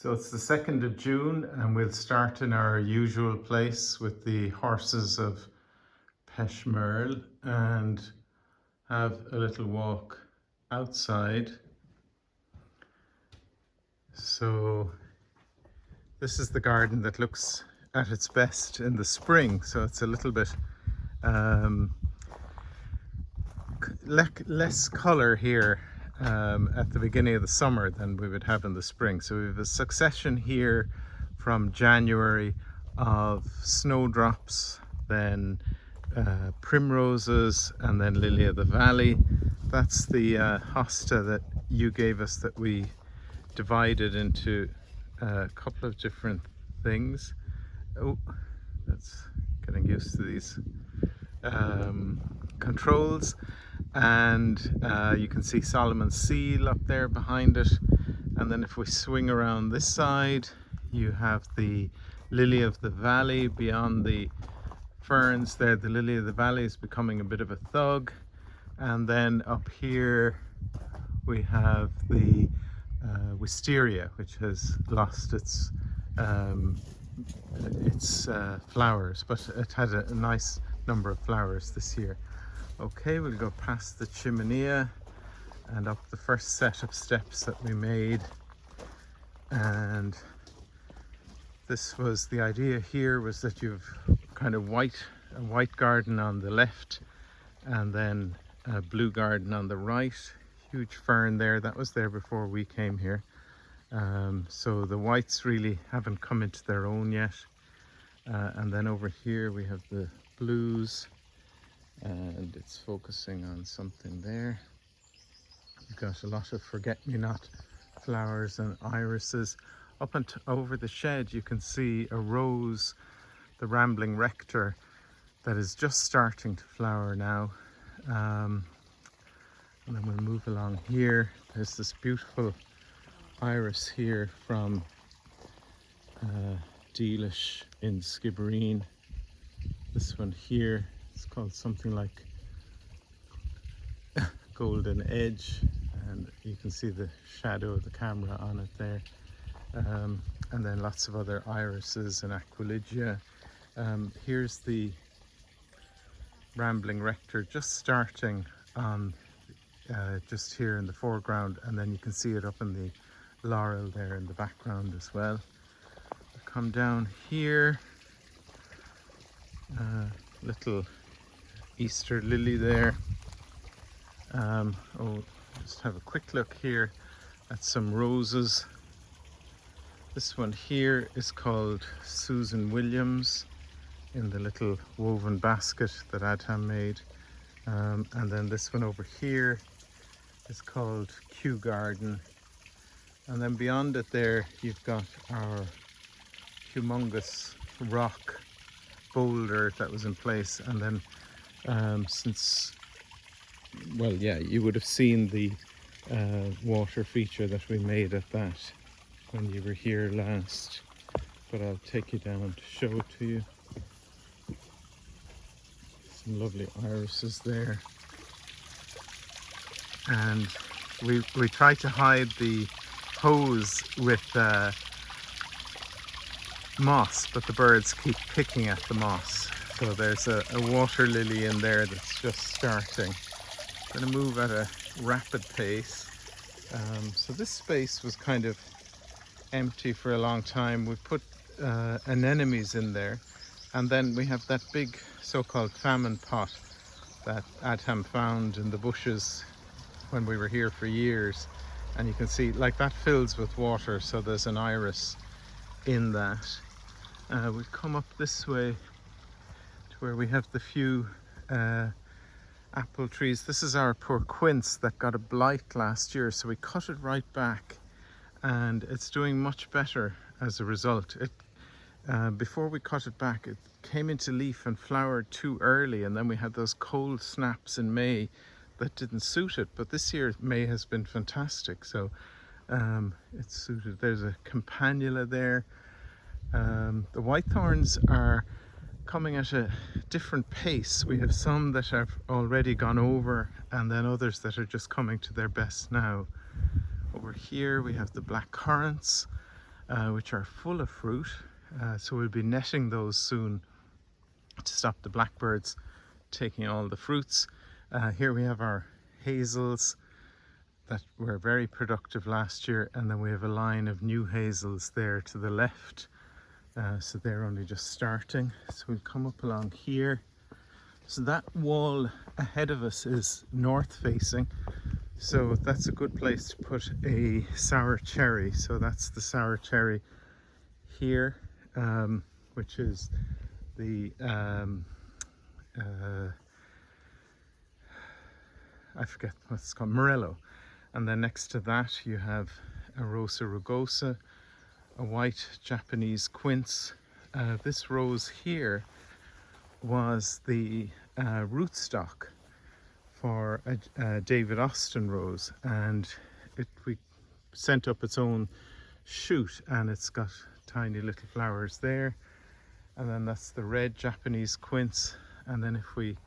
So it's the 2nd of June and we'll start in our usual place with the horses of Peshmerl and have a little walk outside. So this is the garden that looks at its best in the spring, so it's a little bit um, less colour here at the beginning of the summer than we would have in the spring. So we have a succession here from January of snowdrops, then primroses, and then lily of the valley. That's the hosta that you gave us that we divided into a couple of different things. Oh, that's getting used to these controls. And you can see Solomon's seal up there behind it. And then if we swing around this side, you have the lily of the valley beyond the ferns there. The lily of the valley is becoming a bit of a thug. And then up here we have the wisteria, which has lost its flowers, but it had a nice number of flowers this year. Okay, we'll go past the chimenea and up the first set of steps that we made. And this was the idea here, was that you've kind of a white garden on the left and then a blue garden on the right. Huge fern there, that was there before we came here. So the whites really haven't come into their own yet. And then over here we have the blues, and it's focusing on something there. You've got a lot of forget-me-not flowers and irises. Up and over the shed you can see a rose, the rambling rector, that is just starting to flower now. And then we'll move along here. There's this beautiful iris here from Dealish in Skibbereen. This one here, it's called something like Golden Edge, and you can see the shadow of the camera on it there. And then lots of other irises and aquilegia. Here's the rambling rector just starting on just here in the foreground, and then you can see it up in the laurel there in the background as well. Come down here, little Easter lily there. Just have a quick look here at some roses. This one here is called Susan Williams in the little woven basket that Adham made. And then this one over here is called Kew Garden. And then beyond it there, you've got our humongous rock boulder that was in place. And then you would have seen the water feature that we made at that when you were here last. But I'll take you down to show it to you. Some lovely irises there. And we try to hide the hose with moss, but the birds keep picking at the moss. So there's a water lily in there that's just starting. I'm going to move at a rapid pace. So this space was kind of empty for a long time. We put anemones in there, and then we have that big so-called famine pot that Adham found in the bushes when we were here for years. And you can see like that fills with water, so there's an iris in that. We've come up this way to where we have the few apple trees. This is our poor quince that got a blight last year, so we cut it right back, and it's doing much better as a result. Before we cut it back, it came into leaf and flowered too early, and then we had those cold snaps in May that didn't suit it. But this year May has been fantastic, so it's suited. There's a campanula there. The whitethorns are coming at a different pace. We have some that have already gone over, and then others that are just coming to their best now. Over here we have the black currants, which are full of fruit. So we'll be netting those soon to stop the blackbirds taking all the fruits. Here we have our hazels that were very productive last year, and then we have a line of new hazels there to the left. So they're only just starting. So we'll come up along here. So that wall ahead of us is north facing. So that's a good place to put a sour cherry. So that's the sour cherry here, which is the I forget what it's called, Morello. And then next to that you have a Rosa rugosa, a white Japanese quince. This rose here was the rootstock for a David Austin rose, and we sent up its own shoot, and it's got tiny little flowers there. And then that's the red Japanese quince. And then if we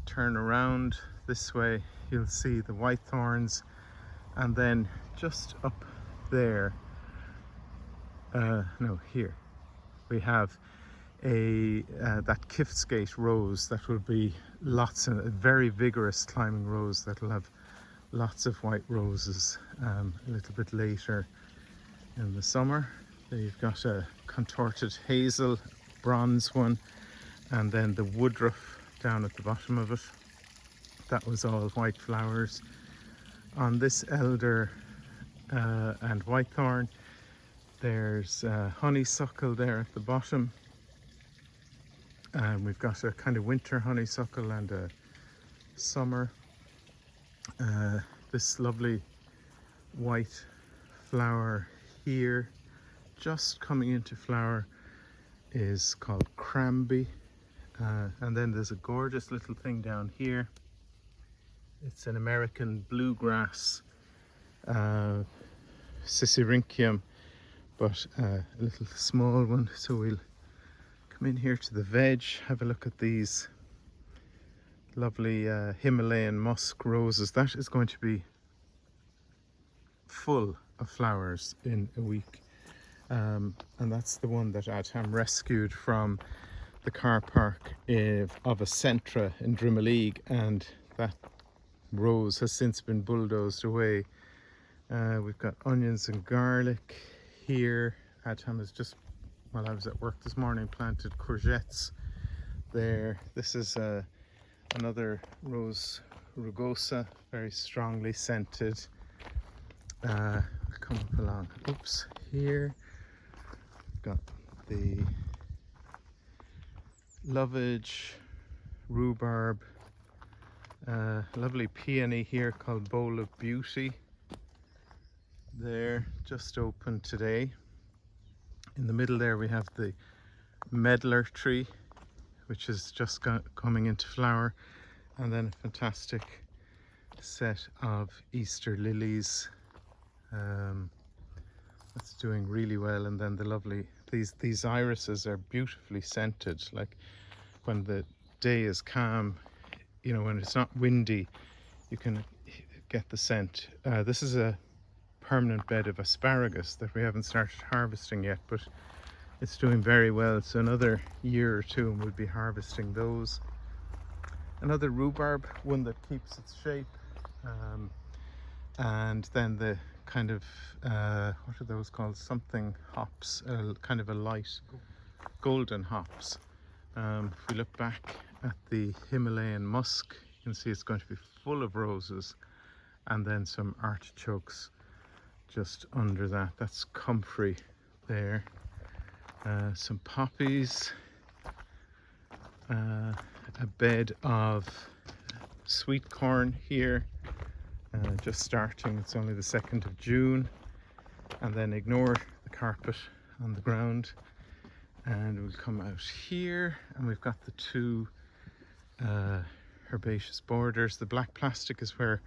turn around this way, you'll see the white thorns. And then just up there, no, here we have that Kiftsgate rose that will be lots of a very vigorous climbing rose that will have lots of white roses a little bit later in the summer. There you've got a contorted hazel, bronze one, and then the woodruff down at the bottom of it. That was all white flowers. On this elder and whitethorn, there's honeysuckle there at the bottom. And we've got a kind of winter honeysuckle and a summer. This lovely white flower here, just coming into flower, is called cranberry. And then there's a gorgeous little thing down here. It's an American bluegrass Sisyrinchium, but a little small one. So we'll come in here to the veg, have a look at these lovely Himalayan musk roses. That is going to be full of flowers in a week. And that's the one that Atham rescued from the car park of a Centra in Drimoleague, and that rose has since been bulldozed away. We've got onions and garlic here. Atham has just, while I was at work this morning, planted courgettes there. This is another Rose rugosa, very strongly scented. Come up along, oops, here. Got the lovage, rhubarb, lovely peony here called Bowl of Beauty. There, just opened today. In the middle there we have the medlar tree, which is just coming into flower, and then a fantastic set of Easter lilies. That's doing really well. And then the lovely, these irises are beautifully scented. Like when the day is calm, you know, when it's not windy, you can get the scent. This is a permanent bed of asparagus that we haven't started harvesting yet, but it's doing very well. So another year or two and we'll be harvesting those. Another rhubarb, one that keeps its shape. And then the kind of, what are those called? Something hops, kind of a light golden hops. If we look back at the Himalayan musk, you can see it's going to be full of roses, and then some artichokes just under that. That's comfrey there. Some poppies, a bed of sweet corn here, just starting. It's only the 2nd of June. And then ignore the carpet on the ground, and we'll come out here, and we've got the two herbaceous borders. The black plastic is where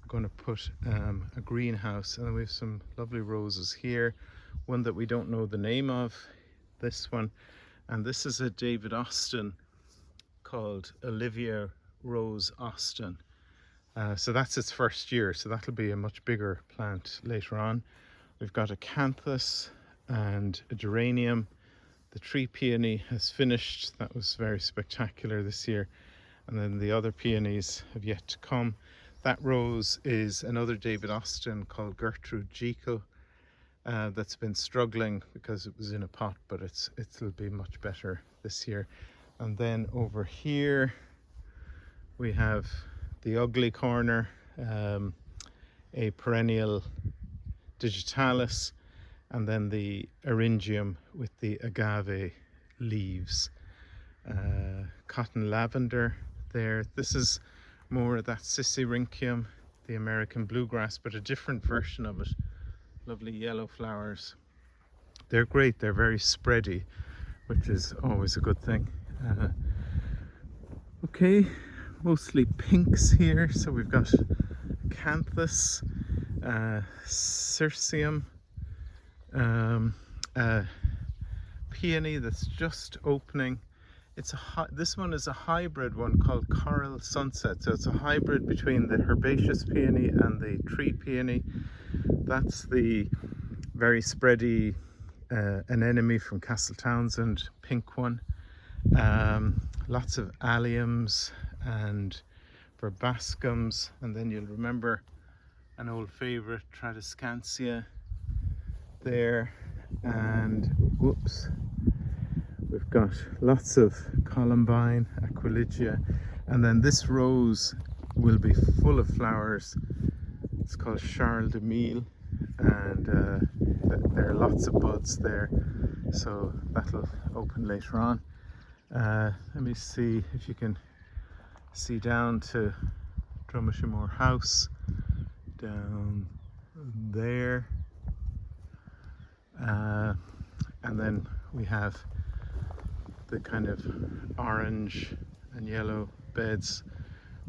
we're going to put a greenhouse, and then we have some lovely roses here. One that we don't know the name of, this one, and this is a David Austin called Olivia Rose Austin. So that's its first year, so that'll be a much bigger plant later on. We've got acanthus, and a geranium. The tree peony has finished. That was very spectacular this year. And then the other peonies have yet to come. That rose is another David Austin called Gertrude Jekyll that's been struggling because it was in a pot, but it'll be much better this year. And then over here we have the ugly corner, a perennial digitalis, and then the eryngium with the agave leaves. Cotton lavender there. This is more of that Sisyrinchium, the American bluegrass, but a different version of it. Lovely yellow flowers. They're great. They're very spready, which is always a good thing. Okay, mostly pinks here. So we've got Acanthus, Cirsium, peony that's just opening. This one is a hybrid one called Coral Sunset. So it's a hybrid between the herbaceous peony and the tree peony. That's the very spready anemone from Castle Townsend, pink one. Lots of alliums and verbascums, and then you'll remember an old favorite, Tradescantia there, and whoops, we've got lots of columbine, aquilegia, and then this rose will be full of flowers. It's called Charles de Mille, and there are lots of buds there, so that'll open later on. Let me see if you can see down to Drumashimore House, down there, and then we have the kind of orange and yellow beds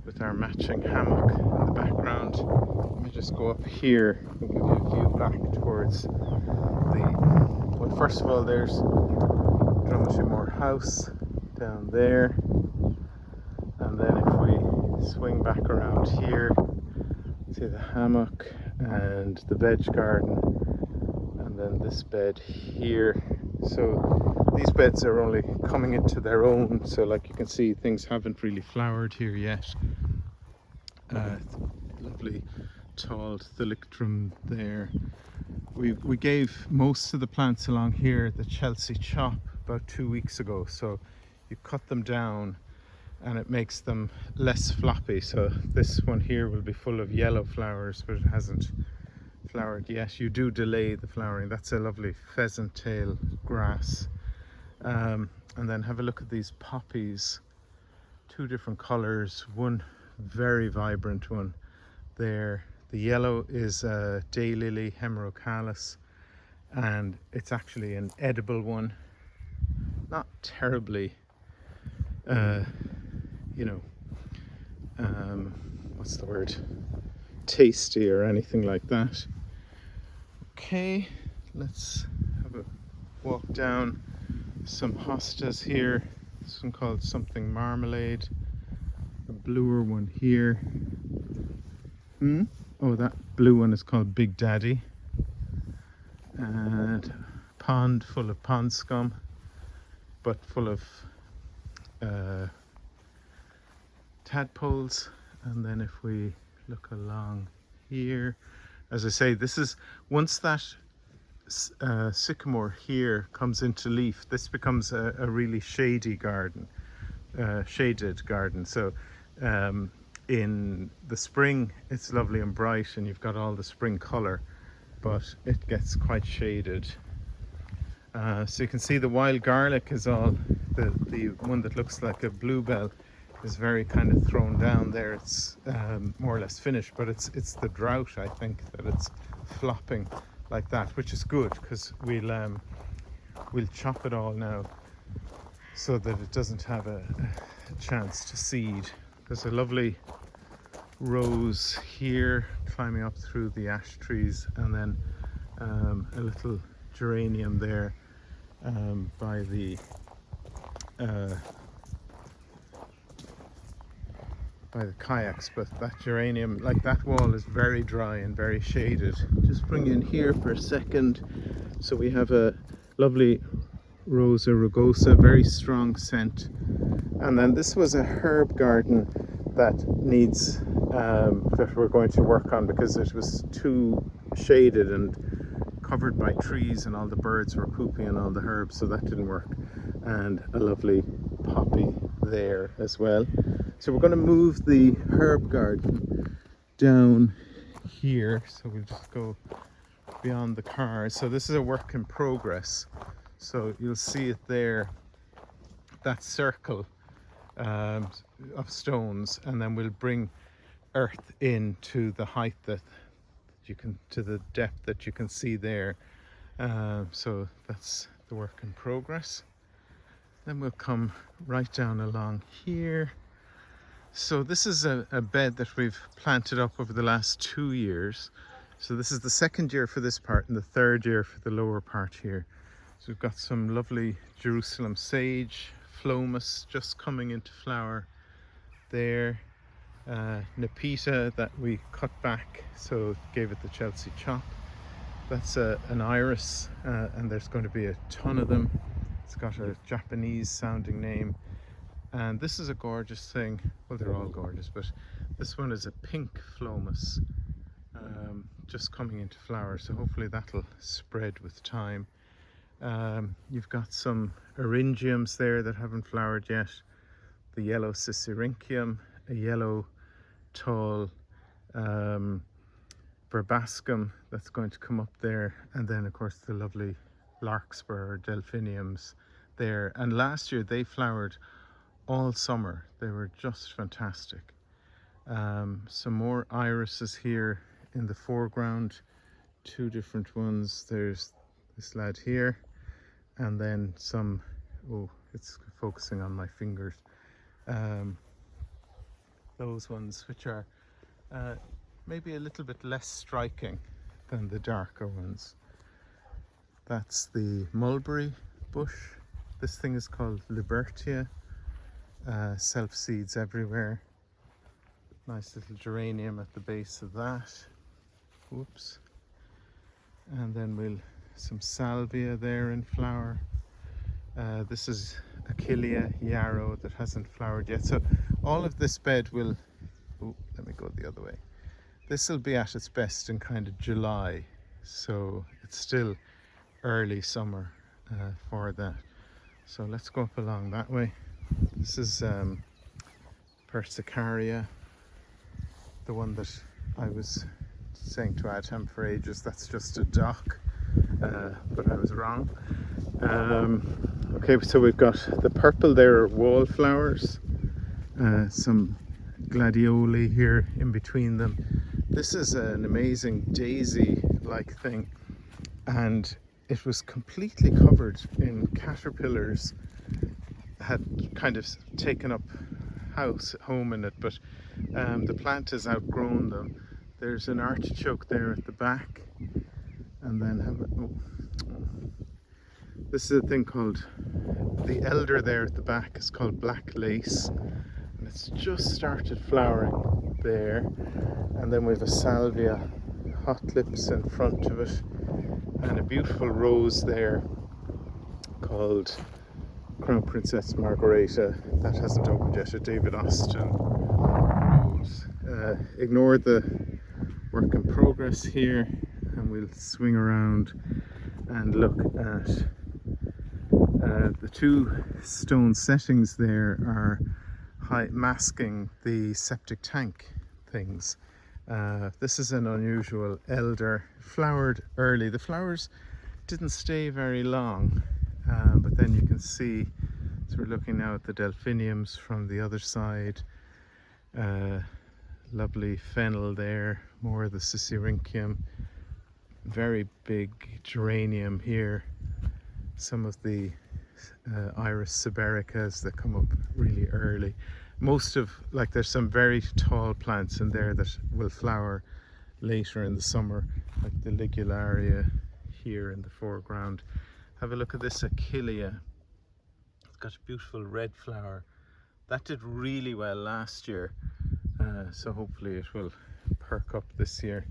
with our matching hammock in the background. Let me just go up here and give you a view back towards well, first of all, there's Drumashimore House down there, and then if we swing back around here, see the hammock and the veg garden, and then this bed here. So these beds are only coming into their own, so like you can see, things haven't really flowered here yet. Lovely tall Thylictrum there. We gave most of the plants along here the Chelsea chop about 2 weeks ago, so you cut them down and it makes them less floppy. So this one here will be full of yellow flowers, but it hasn't flowered yet. You do delay the flowering. That's a lovely pheasant tail grass. And then have a look at these poppies, 2 different colors, one very vibrant one there. The yellow is daylily hemerocallis, and it's actually an edible one, not terribly what's the word, tasty or anything like that. Okay, let's have a walk down some hostas here. This one called something marmalade, a bluer one here. Oh, that blue one is called Big Daddy, and a pond full of pond scum, but full of tadpoles. And then if we look along here, as I say, this is, once that sycamore here comes into leaf, this becomes a really shady garden, shaded garden. So in the spring it's lovely and bright and you've got all the spring color, but it gets quite shaded. So you can see the wild garlic is all, the one that looks like a bluebell is very kind of thrown down there. It's more or less finished, but it's the drought, I think, that it's flopping like that, which is good, because we'll chop it all now so that it doesn't have a chance to seed. There's a lovely rose here climbing up through the ash trees, and then a little geranium there by the kayaks. But that geranium, like that wall, is very dry and very shaded. Just bring you in here for a second. So we have a lovely Rosa rugosa, very strong scent. And then this was a herb garden that needs that we're going to work on because it was too shaded and covered by trees, and all the birds were pooping on all the herbs, so that didn't work. And a lovely poppy there as well. So we're going to move the herb garden down here, so we'll just go beyond the cars. So this is a work in progress, so you'll see it there, that circle of stones, and then we'll bring earth in to the height that you can, to the depth that you can see there. So that's the work in progress. Then we'll come right down along here. So this is a bed that we've planted up over the last 2 years. So this is the second year for this part and the third year for the lower part here. So we've got some lovely Jerusalem sage, phlomis just coming into flower there. Nepeta that we cut back, so gave it the Chelsea chop. That's an iris, and there's going to be a ton of them. It's got a Japanese sounding name. And this is a gorgeous thing. Well, they're all gorgeous, but this one is a pink phlomis, just coming into flower, so hopefully that'll spread with time. You've got some eryngiums there that haven't flowered yet. The yellow Sisyrinchium, a yellow tall verbascum that's going to come up there, and then of course the lovely larkspur or delphiniums there. And last year they flowered all summer. They were just fantastic. Some more irises here in the foreground, 2 different ones. There's this lad here, and then some, oh, it's focusing on my fingers. Those ones which are maybe a little bit less striking than the darker ones. That's the mulberry bush. This thing is called Libertia. Self seeds everywhere. Nice little geranium at the base of that. Whoops. And then we'll some salvia there in flower. This is Achillea yarrow that hasn't flowered yet. So all of this bed will, oh, let me go the other way. This will be at its best in kind of July, so it's still early summer for that. So let's go up along that way. This is Persicaria, the one that I was saying to Adam for ages. That's just a dock, but I was wrong. Okay, so we've got the purple there are wallflowers, some gladioli here in between them. This is an amazing daisy-like thing, and it was completely covered in caterpillars. Had kind of taken up home in it, but the plant has outgrown them. There's an artichoke there at the back, and then this is a thing called the elder there at the back is called black lace, and it's just started flowering there. And then we have a salvia hot lips in front of it, and a beautiful rose there called Crown Princess Margareta that hasn't opened yet, a David Austin rose. Ignore the work in progress here, and we'll swing around and look at the 2 stone settings there are masking the septic tank things. This is an unusual elder, flowered early. The flowers didn't stay very long, but then you can see, so we're looking now at the delphiniums from the other side. Lovely fennel there, more of the Sisyrinchium, very big geranium here, some of the Iris sibericas that come up really early. Most of, like, there's some very tall plants in there that will flower later in the summer, like the ligularia here in the foreground. Have a look at this Achillea. It's got a beautiful red flower. That did really well last year, so hopefully it will perk up this year.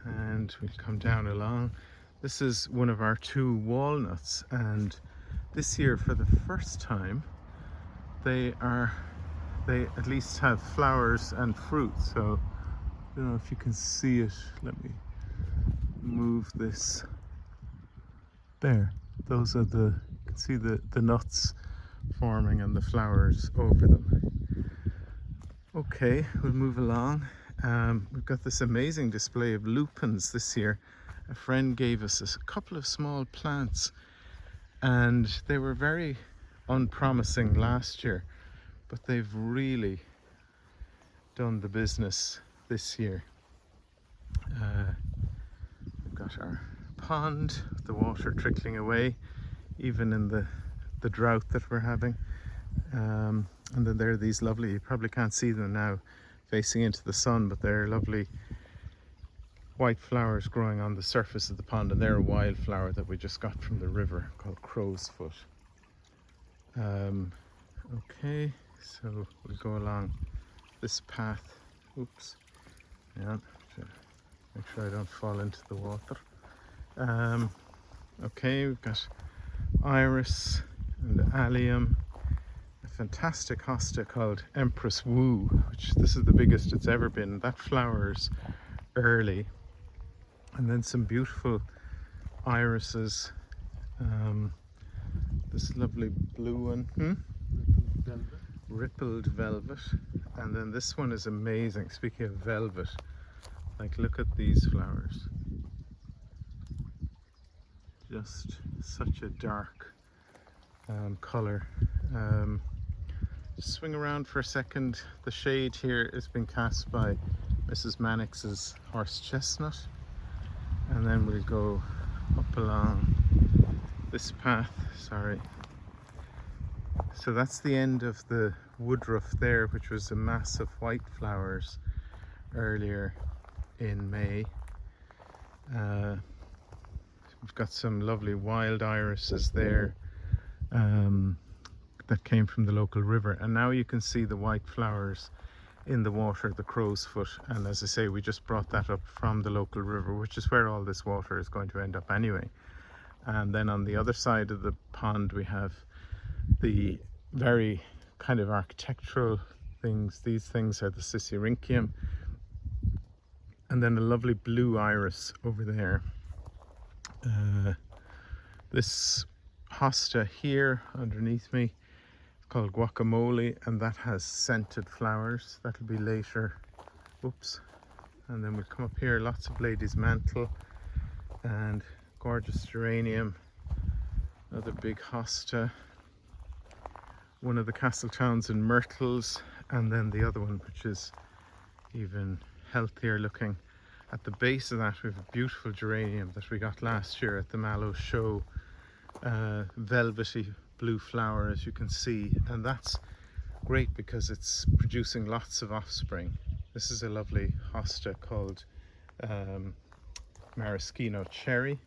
and we'll come down along. This is one of our 2 walnuts, and this year for the first time they at least have flowers and fruit. So I don't know if you can see it. Let me move this. There, those are you can see the nuts forming and the flowers over them. Okay, we'll move along. We've got this amazing display of lupins this year. A friend gave us a couple of small plants, and they were very unpromising last year, but they've really done the business this year. We've got our pond, the water trickling away, even in the drought that we're having. And then there are these lovely, you probably can't see them now facing into the sun, but they're lovely white flowers growing on the surface of the pond, and they're a wildflower that we just got from the river called crow's foot. Okay, so we'll go along this path. Oops, yeah, to make sure I don't fall into the water. Okay, we've got iris and allium, a fantastic hosta called Empress Wu, which this is the biggest it's ever been. That flowers early, and then some beautiful irises. This lovely blue one, rippled velvet, and then this one is amazing. Speaking of velvet, like, look at these flowers. Just such a dark color. Just swing around for a second. The shade here has been cast by Mrs. Mannix's horse chestnut, and then we'll go up along this path. Sorry. So that's the end of the woodruff there, which was a mass of white flowers earlier in May. We've got some lovely wild irises there that came from the local river, and now you can see the white flowers in the water, the crow's foot. And as I say, we just brought that up from the local river, which is where all this water is going to end up anyway. And then on the other side of the pond we have the very kind of architectural things. These things are the Sisyrinchium, and then a lovely blue iris over there. This hosta here underneath me is called guacamole, and that has scented flowers. That'll be later. Oops. And then we'll come up here, lots of lady's mantle and gorgeous geranium. Another big hosta. One of the Castletownshend myrtles, and then the other one, which is even healthier looking. At the base of that we have a beautiful geranium that we got last year at the Mallow show. Velvety blue flower, as you can see, and that's great because it's producing lots of offspring. This is a lovely hosta called maraschino cherry.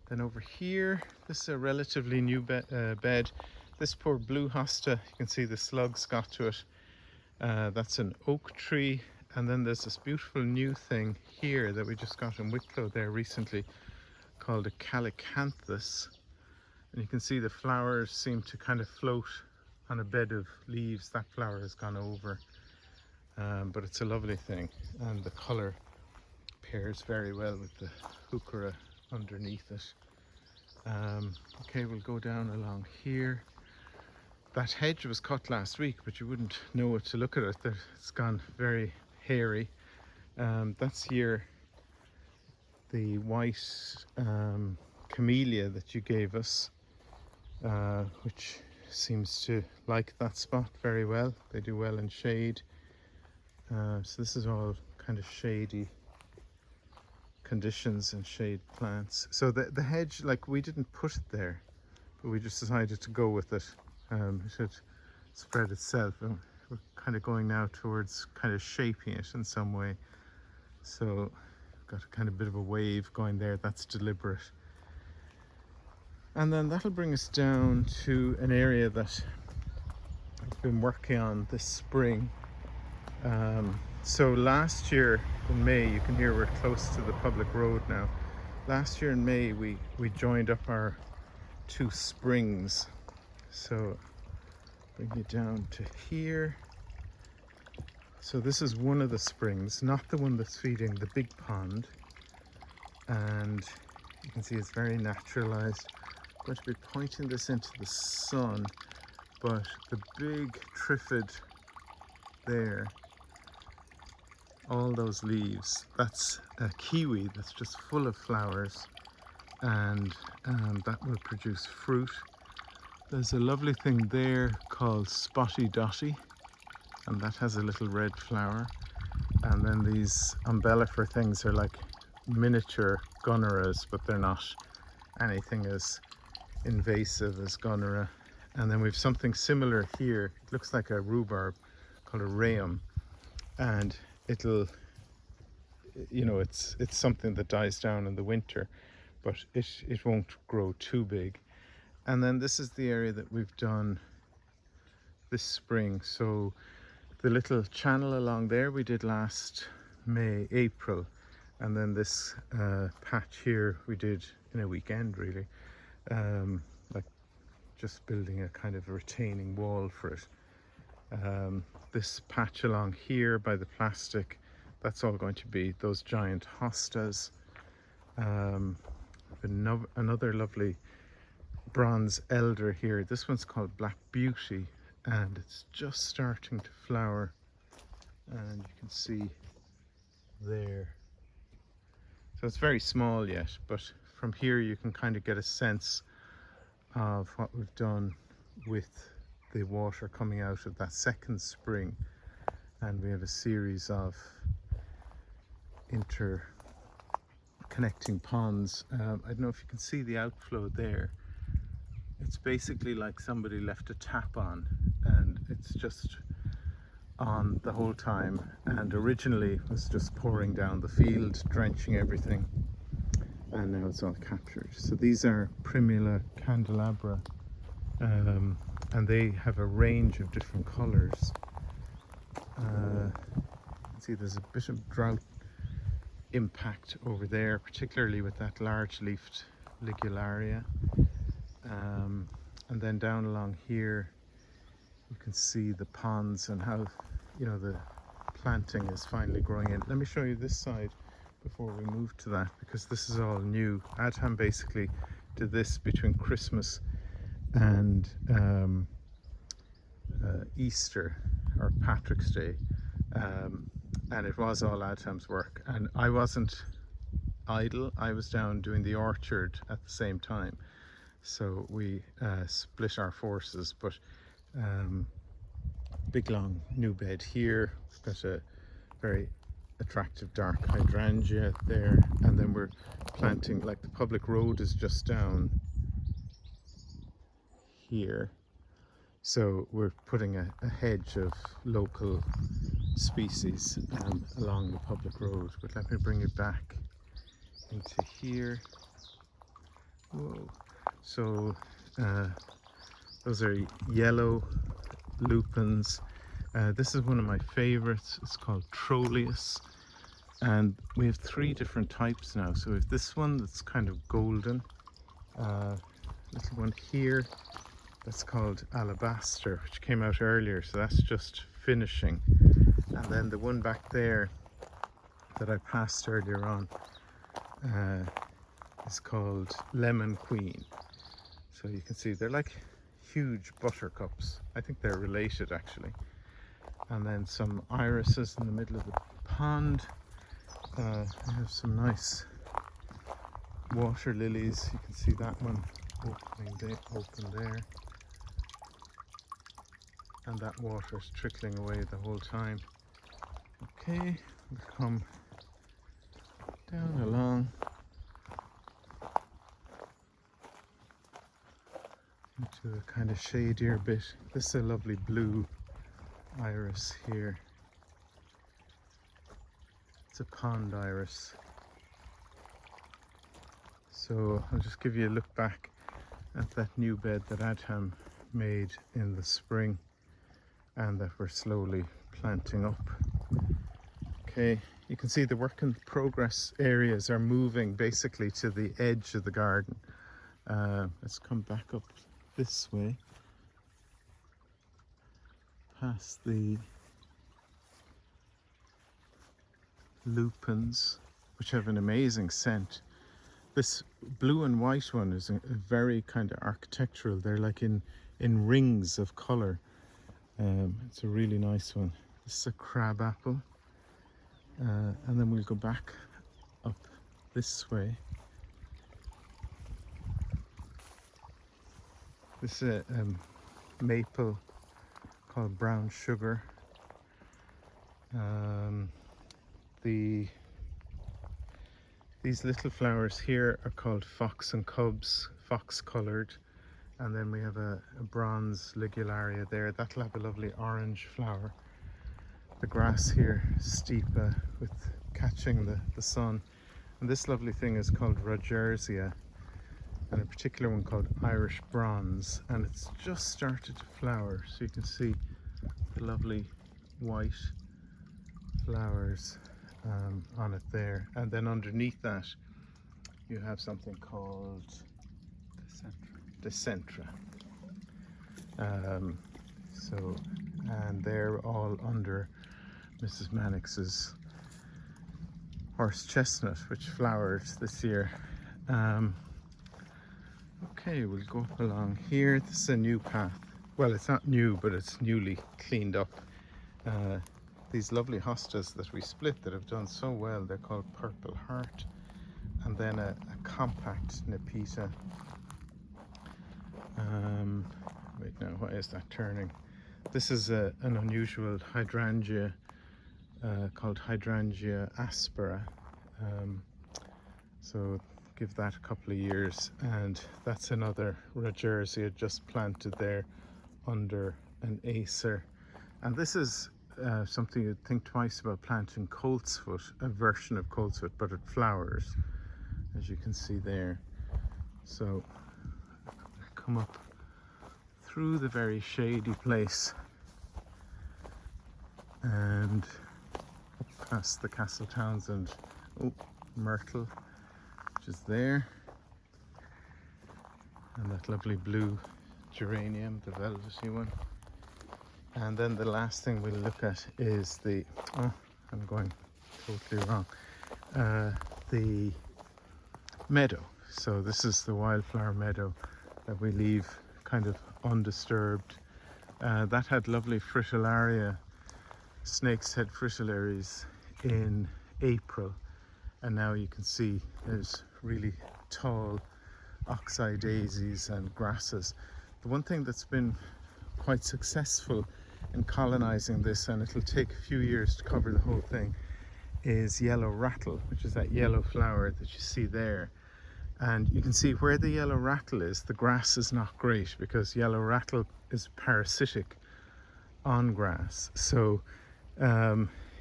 Then over here, this is a relatively new bed. This poor blue hosta, you can see the slugs got to it. That's an oak tree. And then there's this beautiful new thing here that we just got in Wicklow there recently called a calycanthus. And you can see the flowers seem to kind of float on a bed of leaves. That flower has gone over, but it's a lovely thing, and the colour pairs very well with the heuchera underneath it. Okay, we'll go down along here. That hedge was cut last week, but you wouldn't know it to look at it. It's gone very hairy. That's here the white camellia that you gave us, which seems to like that spot very well. They do well in shade. So this is all kind of shady conditions and shade plants. So the hedge, like, we didn't put it there, but we just decided to go with it. It should spread itself, and we're kind of going now towards kind of shaping it in some way. So got a kind of bit of a wave going there. That's deliberate. And then that'll bring us down to an area that I've been working on this spring. So last year in May, you can hear we're close to the public road now. Last year in May, we joined up our two springs. So bring you down to here. So this is one of the springs, not the one that's feeding the big pond. And you can see it's very naturalized. I'm going to be pointing this into the sun, but the big triffid there, all those leaves, that's a kiwi that's just full of flowers, and that will produce fruit. There's a lovely thing there called Spotty Dotty, and that has a little red flower. And then these umbellifer things are like miniature gunneras, but they're not anything as invasive as gunnera. And then we've something similar here. It looks like a rhubarb called a rheum, and it'll, you know, it's something that dies down in the winter, but it won't grow too big. And then this is the area that we've done this spring. So the little channel along there we did last May, April, and then this patch here we did in a weekend really, like just building a kind of retaining wall for it. This patch along here by the plastic, that's all going to be those giant hostas. Another lovely bronze elder here. This one's called Black Beauty, and it's just starting to flower, and you can see there. So it's very small yet, but from here you can kind of get a sense of what we've done with the water coming out of that second spring. And we have a series of interconnecting ponds. I don't know if you can see the outflow there. It's basically like somebody left a tap on, and it's just on the whole time, and originally it was just pouring down the field, drenching everything, and now it's all captured. So these are Primula candelabra, and they have a range of different colors. You can see there's a bit of drought impact over there, particularly with that large leafed ligularia. And then down along here you can see the ponds and how, you know, the planting is finally growing in. Let me show you this side before we move to that, because this is all new. Adham basically did this between Christmas and Easter, or Patrick's Day, and it was all Adham's work, and I wasn't idle. I was down doing the orchard at the same time, so we split our forces. But big long new bed here. We've got a very attractive dark hydrangea there, and then we're planting, like the public road is just down here, so we're putting a hedge of local species along the public road. But let me bring it back into here. Whoa. So those are yellow lupins. This is one of my favorites. It's called Troleus, and we have three different types now. So we have this one that's kind of golden, little one here that's called Alabaster, which came out earlier, so that's just finishing. And then the one back there that I passed earlier on is called Lemon Queen. So you can see they're like huge buttercups. I think they're related actually. And then some irises in the middle of the pond. I have some nice water lilies. You can see that one open there. And that water is trickling away the whole time. Okay, we'll come down along into a kind of shadier bit. This is a lovely blue iris here. It's a pond iris. So I'll just give you a look back at that new bed that Adham made in the spring, and that we're slowly planting up. Okay, you can see the work in progress areas are moving basically to the edge of the garden. Let's come back up this way, past the lupins, which have an amazing scent. This blue and white one is a very kind of architectural. They're like in rings of colour. It's a really nice one. This is a crab apple. And then we'll go back up this way. This is a maple called brown sugar. These little flowers here are called fox and cubs, fox coloured. And then we have a bronze ligularia there. That'll have a lovely orange flower. The grass here is steep with catching the sun. And this lovely thing is called Rodgersia, and a particular one called Irish bronze. And it's just started to flower, so you can see the lovely white flowers on it there. And then underneath that you have something called Dicentra. And they're all under Mrs. Mannix's horse chestnut, which flowered this year. Okay, we'll go up along here. This is a new path. Well, it's not new, but it's newly cleaned up. These lovely hostas that we split that have done so well, they're called Purple Heart. And then a compact Nepeta. Wait, now, why is that turning? This is an unusual hydrangea called Hydrangea aspera. So give that a couple of years, and that's another Rodgersia just planted there under an Acer. And this is something you'd think twice about planting coltsfoot, a version of coltsfoot, but it flowers, as you can see there. So come up through the very shady place and up past the Castle Townsend myrtle, which is there, and that lovely blue geranium, the velvety one. And then the last thing we'll look at is the, I'm going totally wrong, the meadow. So this is the wildflower meadow that we leave kind of undisturbed. That had lovely fritillaria, snake's head fritillaries in April, and now you can see there's really tall oxeye daisies and grasses. The one thing that's been quite successful in colonizing this, and it'll take a few years to cover the whole thing, is yellow rattle, which is that yellow flower that you see there. And you can see where the yellow rattle is, the grass is not great, because yellow rattle is parasitic on grass. So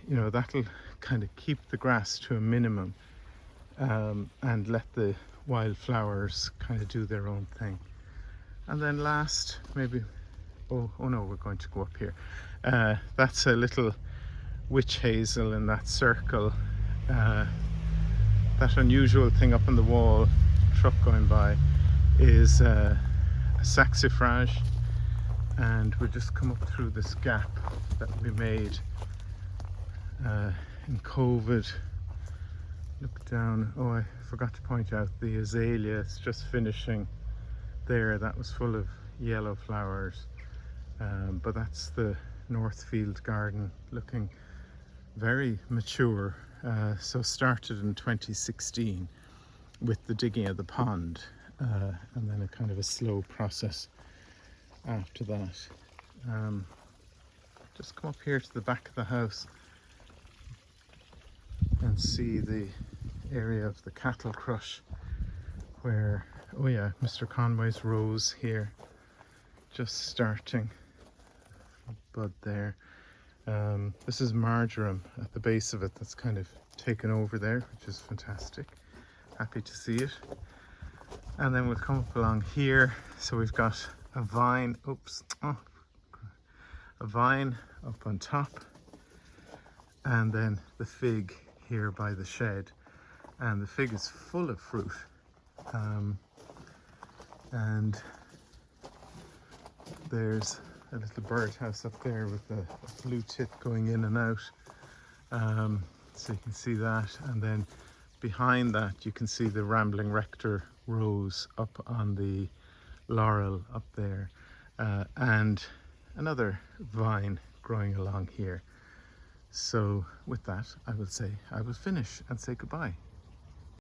you know, that'll kind of keep the grass to a minimum, and let the wildflowers kind of do their own thing. And then last, maybe, oh no, we're going to go up here. That's a little witch hazel in that circle. That unusual thing up on the wall, truck going by, is a saxifrage. And we'll just come up through this gap that we made in COVID. Look down. Oh, I forgot to point out the azalea. It's just finishing there. That was full of yellow flowers. But that's the Northfield garden, looking very mature. So started in 2016 with the digging of the pond, and then a kind of a slow process after that. Just come up here to the back of the house and see the area of the cattle crush where, oh yeah, Mr. Conway's rose here, just starting bud there. This is marjoram at the base of it that's kind of taken over there, which is fantastic. Happy to see it. And then we'll come up along here. So we've got a vine, a vine up on top. and then the fig here by the shed. And the fig is full of fruit. And there's a little birdhouse up there with a blue tit going in and out. So you can see that, and then behind that you can see the rambling rector rose up on the laurel up there, and another vine growing along here. So with that, I will finish and say goodbye.